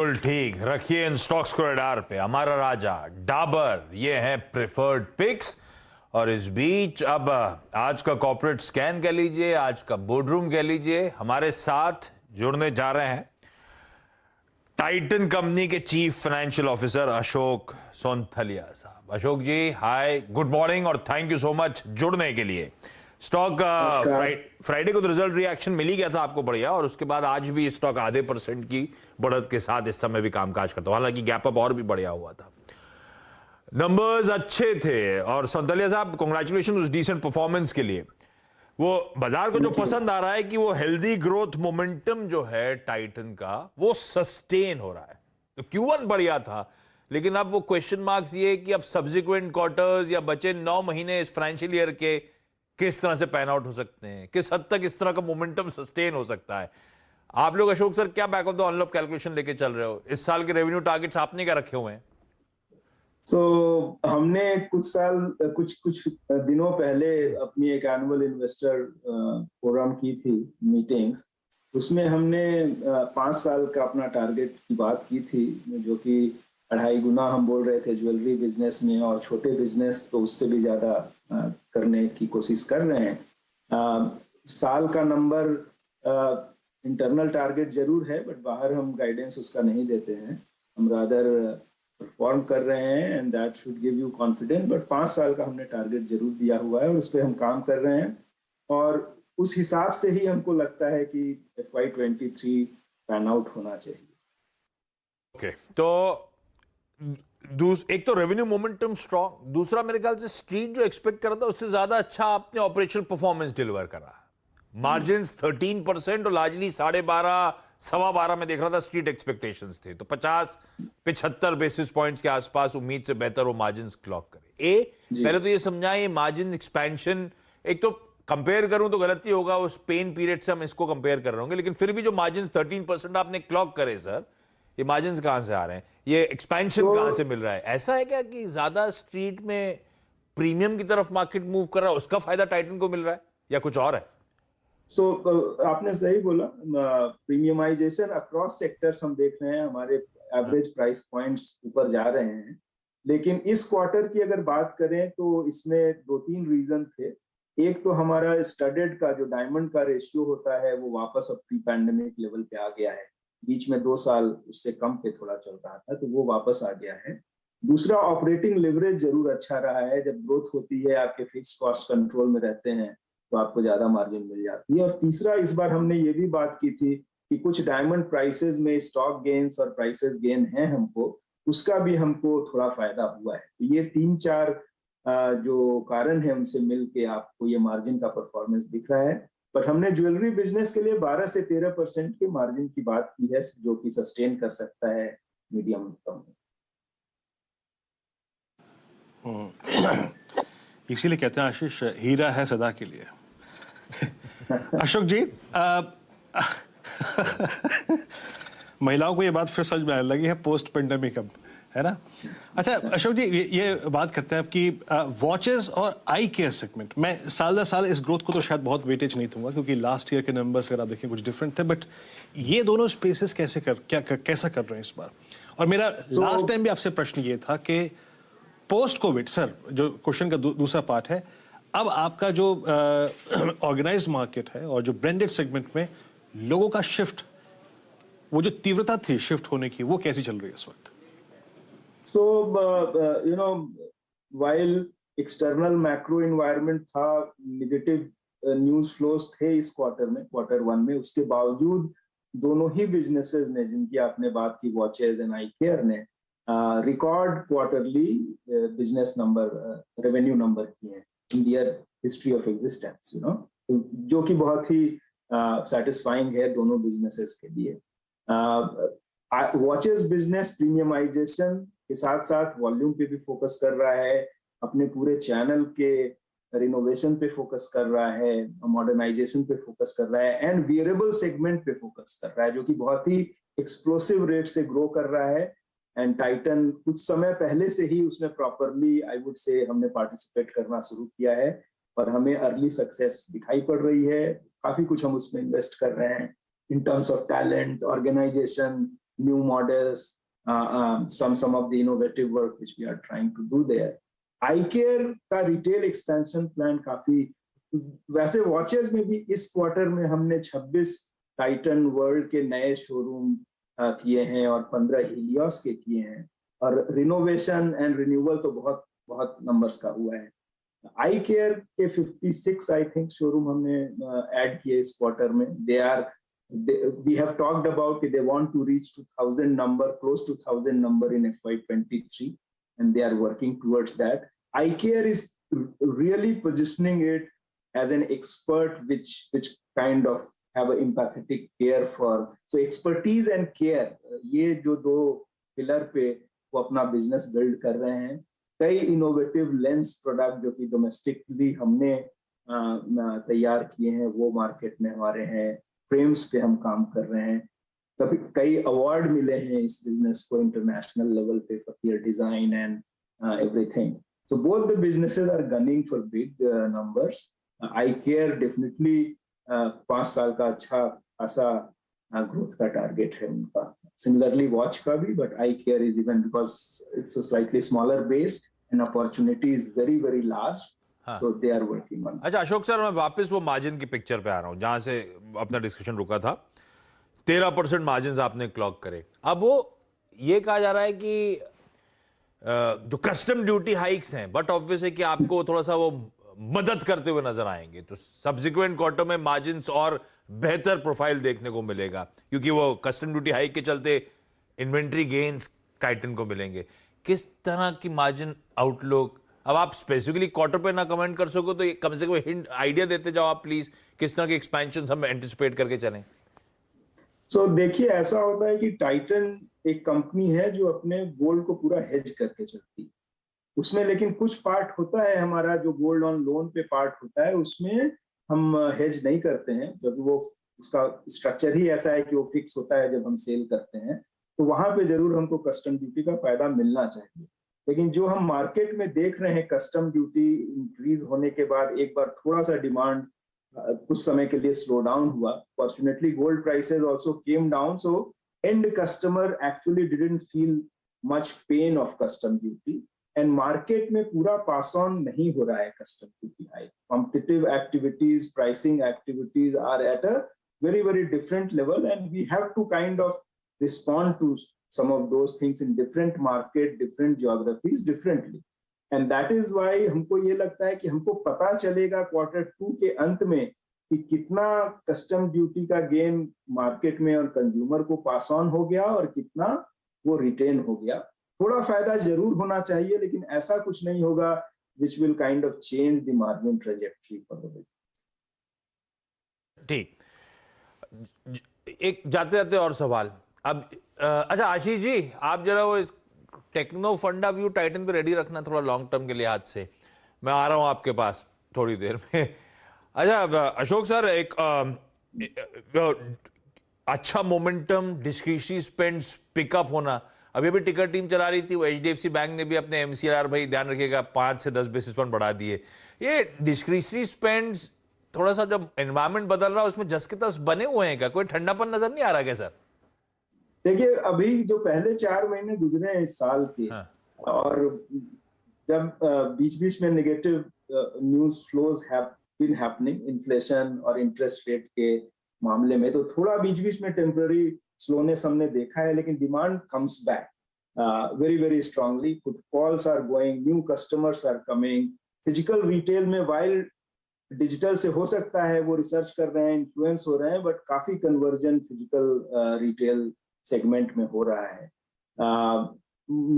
बिल्कुल ठीक रखिए इन स्टॉक्स को रडार पे। हमारा राजा डाबर, ये है प्रेफर्ड पिक्स। और इस बीच अब आज का कॉर्पोरेट स्कैन कह लीजिए, आज का बोर्डरूम कह लीजिए, हमारे साथ जुड़ने जा रहे हैं टाइटन कंपनी के चीफ फाइनेंशियल ऑफिसर अशोक सोनथलिया साहब। अशोक जी, हाय, गुड मॉर्निंग और थैंक यू सो मच जुड़ने के लिए। स्टॉक फ्राइडे को तो रिजल्ट रिएक्शन मिल ही गया था आपको बढ़िया, और उसके बाद आज भी स्टॉक आधे % की बढ़त के साथ इस समय भी कामकाज करता, हालांकि गैप अप और भी बढ़िया हुआ था, नंबर्स अच्छे थे। और सोनथलिया साहब, कांग्रेचुलेशन उस डिसेंट परफॉर्मेंस के लिए। वो बाजार को जो पसंद आ रहा है कि वो हेल्दी ग्रोथ मोमेंटम जो है टाइटन का वो सस्टेन हो रहा है। तो Q1 बढ़िया था, लेकिन अब वो क्वेश्चन मार्क्स ये कि अब सब्सिक्वेंट क्वार्टर्स या बचे 9 महीने इस फाइनेंशियल ईयर के किस तरह से पैन आउट हो सकते हैं, किस हद तक इस तरह का मोमेंटम सस्टेन हो सकता है। आप लोग अशोक सर क्या back of the envelope calculation लेके चल रहे हो? इस साल के रेवेन्यू टारगेट्स आपने क्या रखे हुए हैं? हमने कुछ दिनों पहले अपनी एक एनुअल इन्वेस्टर फोरम की थी, मीटिंग्स। उसमें हमने 5 साल का अपना टारगेट की बात की थी, जो कि 2.5 गुना हम बोल रहे थे ज्वेलरी बिजनेस में, और छोटे बिजनेस तो उससे भी ज्यादा करने की कोशिश कर रहे हैं। साल का नंबर इंटरनल टारगेट जरूर है, बट बाहर हम गाइडेंस उसका नहीं देते हैं। हम रादर परफॉर्म कर रहे हैं and that should give you confidence. But 5 साल का हमने टारगेट जरूर दिया हुआ है और उस पर हम काम कर रहे हैं, और उस हिसाब से ही हमको लगता है कि FY23 पैन आउट होना चाहिए। ओके, तो एक तो रेवेन्यू मोमेंटम स्ट्रॉन्ग, दूसरा मेरे ख्याल से स्ट्रीट जो एक्सपेक्ट कर रहा था उससे ज्यादा अच्छा आपने ऑपरेशनल परफॉर्मेंस डिलीवर करा। मार्जिन 13% और लार्जली 12.5 12.25 में देख रहा था स्ट्रीट एक्सपेक्टेशंस थे, तो 50-75 बेसिस पॉइंट्स के आसपास उम्मीद से बेहतर वो मार्जिन क्लॉक करे। पहले तो ये समझाएं, मार्जिन एक्सपेंशन, एक तो कंपेयर करूं तो गलती होगा, उस पेन पीरियड से हम इसको कंपेयर कर रहे होंगे, लेकिन फिर भी जो मार्जिन 13% आपने क्लॉक करे सर, ये मार्जिन कहां से आ रहे हैं, ये एक्सपेंशन कहां से मिल रहा है? ऐसा है क्या कि ज्यादा स्ट्रीट में प्रीमियम की तरफ मार्केट मूव कर रहा है, उसका फायदा टाइटन को मिल रहा है, या कुछ और है? आपने सही बोला, प्रीमियमाइजेशन अक्रॉस सेक्टर्स हम देख रहे हैं, हमारे एवरेज प्राइस पॉइंट्स ऊपर जा रहे हैं। लेकिन इस क्वार्टर की अगर बात करें तो इसमें 2-3 रीजन थे। एक तो हमारा स्टडेड का जो डायमंड का रेशियो होता है वो वापस अब प्री पैंडेमिक लेवल पे आ गया है। बीच में 2 साल उससे कम पे थोड़ा चल रहा था, तो वो वापस आ गया है। दूसरा, ऑपरेटिंग लेवरेज जरूर अच्छा रहा है। जब ग्रोथ होती है, आपके फिक्स कॉस्ट कंट्रोल में रहते हैं, तो आपको ज्यादा मार्जिन मिल जाती है। और तीसरा, इस बार हमने ये भी बात की थी कि कुछ डायमंड प्राइसेस में स्टॉक गेन्स और प्राइसेस गेन है हमको, उसका भी हमको थोड़ा फायदा हुआ है। तो ये 3-4 जो कारण है, उनसे मिलके आपको ये मार्जिन का परफॉर्मेंस दिख रहा है। बट हमने ज्वेलरी बिजनेस के लिए 12 से 13% के मार्जिन की बात की है, जो कि सस्टेन कर सकता है मीडियम टर्म में। इसीलिए कहते हैं आशीष, हीरा है सदा के लिए। अशोक जी, महिलाओं को ये बात फिर समझ में आने लगी है पोस्ट पेंडेमिक, अब है ना। अच्छा अशोक जी, ये बात करते हैं आपकी वॉचेस और आई केयर सेगमेंट में साल दर साल इस ग्रोथ को तो शायद बहुत वेटेज नहीं दूंगा, क्योंकि लास्ट ईयर के नंबर्स अगर आप देखें कुछ डिफरेंट थे, बट ये दोनों स्पेसेस कैसा कर रहे हैं इस बार? और मेरा लास्ट टाइम भी आपसे प्रश्न ये था कि पोस्ट कोविड, सर जो क्वेश्चन का दूसरा पार्ट है, अब आपका जो ऑर्गेनाइज्ड मार्केट है और जो ब्रांडेड सेगमेंट में लोगों का शिफ्ट, वो जो तीव्रता थी शिफ्ट होने की, वो कैसी चल रही है इस वक्त? So, while external macro environment था, नेगेटिव न्यूज फ्लोज थे इस क्वार्टर में, Q1 में, उसके बावजूद दोनों ही बिजनेसेस ने, जिनकी आपने बात की, वॉचेस एंड आई केयर ने, record quarterly business number, revenue number किए हैं इन दियर हिस्ट्री ऑफ एग्जिस्टेंस, जो कि बहुत ही सेटिस्फाइंग है दोनों बिजनेसेस के लिए। वॉचेस बिजनेस प्रीमियमाइजेशन के साथ साथ वॉल्यूम पे भी फोकस कर रहा है, अपने पूरे चैनल के रिनोवेशन पे फोकस कर रहा है, मॉडर्नाइजेशन पे फोकस कर रहा है, एंड वियरेबल सेगमेंट पे फोकस कर रहा है, जो कि बहुत ही एक्सप्लोसिव रेट से ग्रो कर रहा है। एंड टाइटन कुछ समय पहले से ही उसमें प्रॉपरली, आई वुड से, हमने पार्टिसिपेट करना शुरू किया है और हमें अर्ली सक्सेस दिखाई पड़ रही है। काफी कुछ हम उसमें इन्वेस्ट कर रहे हैं in terms of talent, organisation, new models, some of the innovative work which we are trying to do there. I care का रिटेल एक्सपेंशन प्लान काफी, वैसे वॉचेस में भी इस क्वार्टर में हमने 26 टाइटन वर्ल्ड के नए शोरूम किए हैं और 15 हीलियोस के किए हैं, और रिनोवेशन एंड रिन्यूअल तो बहुत बहुत नंबर्स का हुआ है। आई केयर के 56 आई थिंक शोरूम हमने ऐड किए इस क्वार्टर में। We have talked about they want to reach 2,000 number, close to 1,000 number in FY23, and they are working towards that. iCare is really positioning it as an expert which kind of have an empathetic care for. So expertise and care, ये जो दो pillar पे वो अपना business build कर रहे हैं। कई इनोवेटिव लेंस प्रोडक्ट जो कि डोमेस्टिकली हमने तैयार किए हैं वो मार्केट में हमारे हैं। फ्रेम्स पे हम काम कर रहे हैं। कभी कई अवार्ड मिले हैं इस बिजनेस को इंटरनेशनल लेवल पे for their design and everything. So both the businesses are gunning for big numbers. I care definitely 5 साल का अच्छा खासा ग्रोथ का टारगेट है उनका। सिमिलरली वॉच का भी, but I care is even because it's a slightly smaller base and opportunity is very very large. So they are working on. अच्छा अशोक सर, मैं वापस वो मार्जिन की पिक्चर पे आ रहा हूं जहां से अपना डिस्कशन रुका था। 13% मार्जिन आपने क्लॉक करे। अब वो ये कहा जा रहा है कि जो कस्टम ड्यूटी हाइक्स हैं, बट ऑब्वियस है कि आपको थोड़ा सा वो मदद करते हुए नजर आएंगे, तो सब्सिक्वेंट क्वार्टर में मार्जिन और बेहतर प्रोफाइल देखने को मिलेगा, क्योंकि वो कस्टम ड्यूटी हाइक के चलते इन्वेंट्री गेन्स टाइटन को मिलेंगे। किस तरह की मार्जिन आउटलुक, अब आप स्पेसिफिकली क्वार्टर पे ना कमेंट कर सको तो कम से कम हिंट आइडिया देते जाओ आप प्लीज, किस तरह के एक्सपेंशन हम एंटिसिपेट करके चलें। सो देखिए, ऐसा होता है कि टाइटन एक कंपनी है जो अपने गोल्ड को पूरा हेज करके चलती है। उसमें लेकिन कुछ पार्ट होता है हमारा जो गोल्ड ऑन लोन पे पार्ट होता है, उसमें हम हेज नहीं करते हैं, क्योंकि वो उसका स्ट्रक्चर ही ऐसा है कि वो फिक्स होता है जब हम सेल करते हैं। तो वहां पे जरूर हमको कस्टम ड्यूटी का फायदा मिलना चाहिए। लेकिन जो हम मार्केट में देख रहे हैं, कस्टम ड्यूटी इंक्रीज होने के बाद एक बार थोड़ा सा डिमांड कुछ समय के लिए स्लो डाउन हुआ। Fortunately gold prices also came down, so and customer actually didn't feel much pain of custom duty, and market में पूरा पास ऑन नहीं हो रहा है custom duty hike. Competitive activities, pricing activities are at a very very different level, and we have to kind of respond to some of those things in different market, different geographies differently, and that is why हमको ये लगता है कि हमको पता चलेगा Q2 के अंत में कि कितना कस्टम ड्यूटी का गेन मार्केट में और कंज्यूमर को पास ऑन हो गया और कितना वो रिटेन हो गया। थोड़ा फायदा जरूर होना चाहिए, लेकिन ऐसा कुछ नहीं होगा which will kind of change the margin trajectory for the business। ठीक, एक जाते जाते और सवाल। अब अच्छा आशीष जी, आप जरा वो टेक्नो फंडा व्यू टाइटन पे रेडी रखना थोड़ा लॉन्ग टर्म के लिहाज से। मैं आ रहा हूं आपके पास थोड़ी देर में। अच्छा अशोक सर, एक अच्छा मोमेंटम, डिस्क्रिशनरी स्पेंड्स पिकअप होना, अभी भी टिकर टीम चला रही थी वो। एचडीएफसी बैंक ने भी अपने एमसीआर भाई ध्यान रखिएगा 5 से 10 बेसिस पॉइंट बढ़ा दिए। ये डिस्क्रिशनरी स्पेंड्स थोड़ा सा जब एनवायरमेंट बदल रहा है उसमें जस के तस बने हुए हैं क्या? कोई ठंडापन नजर नहीं आ रहा क्या सर? देखिए, अभी जो पहले 4 महीने गुजरे हैं इस साल के, और जब बीच बीच में negative news flows have been happening inflation और इंटरेस्ट रेट के मामले में, तो थोड़ा बीच बीच में टेम्पररी स्लोनेस हमने देखा है, लेकिन demand comes back very very strongly. Footfalls are going, new customers are coming. Physical retail में वाइल डिजिटल से हो सकता है वो रिसर्च कर रहे हैं, इन्फ्लुएंस हो रहे हैं, बट काफी कन्वर्जन फिजिकल रिटेल सेगमेंट में हो रहा है।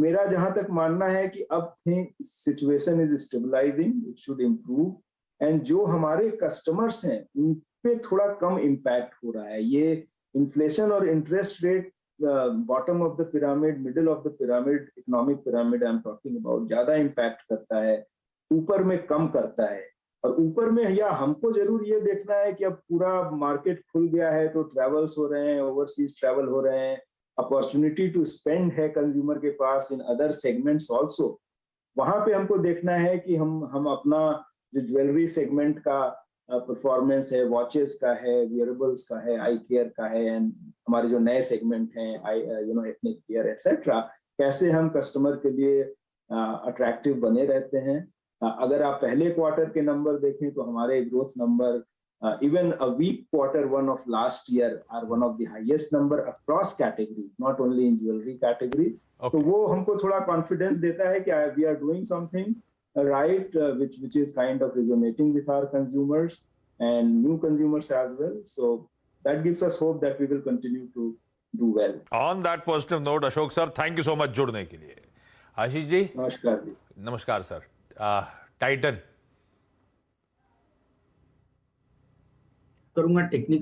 मेरा जहां तक मानना है कि अब situation is stabilising, it should improve, and जो हमारे कस्टमर्स हैं उन पे थोड़ा कम इम्पैक्ट हो रहा है। ये इन्फ्लेशन और interest rate bottom of the pyramid, middle of the pyramid, economic pyramid I am talking about, ज्यादा इम्पैक्ट करता है, ऊपर में कम करता है। और ऊपर में या हमको जरूर ये देखना है कि अब पूरा मार्केट खुल गया है तो ट्रैवल्स हो रहे हैं, ओवरसीज ट्रैवल हो रहे हैं, अपॉर्चुनिटी टू स्पेंड है कंज्यूमर के पास इन अदर सेगमेंट्स ऑल्सो। वहां पे हमको देखना है कि हम अपना जो ज्वेलरी सेगमेंट का परफॉर्मेंस है, वॉचेस का है, वियरेबल्स का है, आई केयर का है, एंड हमारे जो नए सेगमेंट हैं, आई एथनिक केयर एक्सेट्रा, कैसे हम कस्टमर के लिए अट्रैक्टिव बने रहते हैं। अगर आप पहले क्वार्टर के नंबर देखें तो हमारे growth number even a weak quarter one of last year are one of the highest number across category, not only in jewelry category. तो वो हमको थोड़ा confidence देता है कि we are doing something right, which is kind of resonating with our consumers and new consumers as well. So that gives us hope that we will continue to do well. On that positive note, Ashok sir, thank you so much जुड़ने के लिए। आशीष जी, नमस्कार जी। नमस्कार sir. Titan करूंगा technical